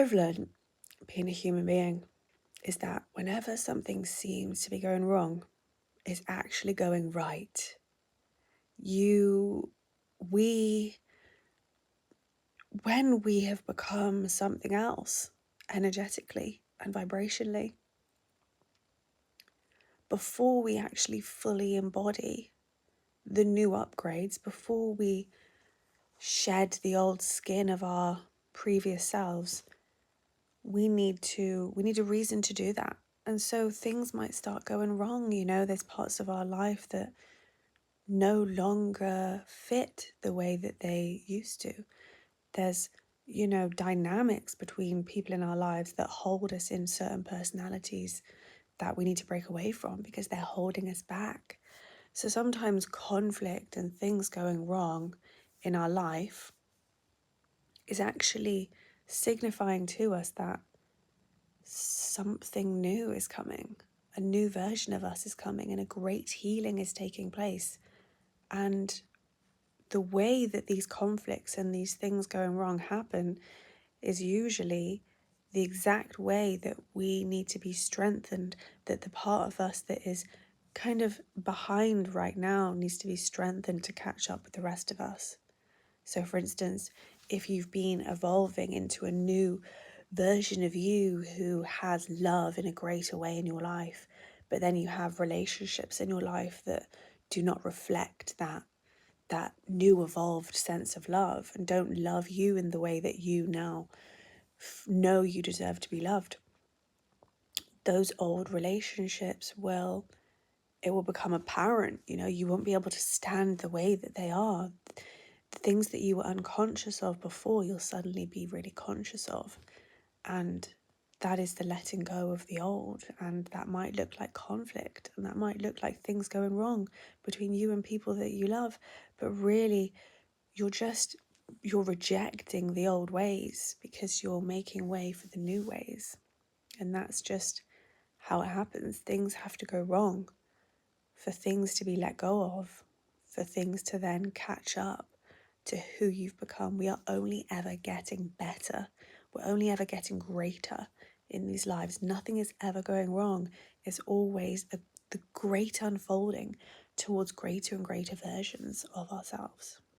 I've learned being a human being is that whenever something seems to be going wrong, it's actually going right. You, we, when we have become something else energetically and vibrationally, before we actually fully embody the new upgrades, before we shed the old skin of our previous selves, we need a reason to do that. And so things might start going wrong. There's parts of our life that no longer fit the way that they used to. There's dynamics between people in our lives that hold us in certain personalities that we need to break away from because they're holding us back. So sometimes conflict and things going wrong in our life is actually signifying to us that something new is coming, a new version of us is coming, and a great healing is taking place. And the way that these conflicts and these things going wrong happen is usually the exact way that we need to be strengthened, that the part of us that is kind of behind right now needs to be strengthened to catch up with the rest of us. So, for instance, if you've been evolving into a new version of you who has love in a greater way in your life, but then you have relationships in your life that do not reflect that new evolved sense of love and don't love you in the way that you now know you deserve to be loved, those old relationships will become apparent. You won't be able to stand the way that they are. The things that you were unconscious of before, you'll suddenly be really conscious of. And that is the letting go of the old. And that might look like conflict, and that might look like things going wrong between you and people that you love. But really, you're rejecting the old ways because you're making way for the new ways. And that's just how it happens. Things have to go wrong for things to be let go of, for things to then catch up to who you've become. We are only ever getting better. We're only ever getting greater in these lives. Nothing is ever going wrong. It's always the great unfolding towards greater and greater versions of ourselves.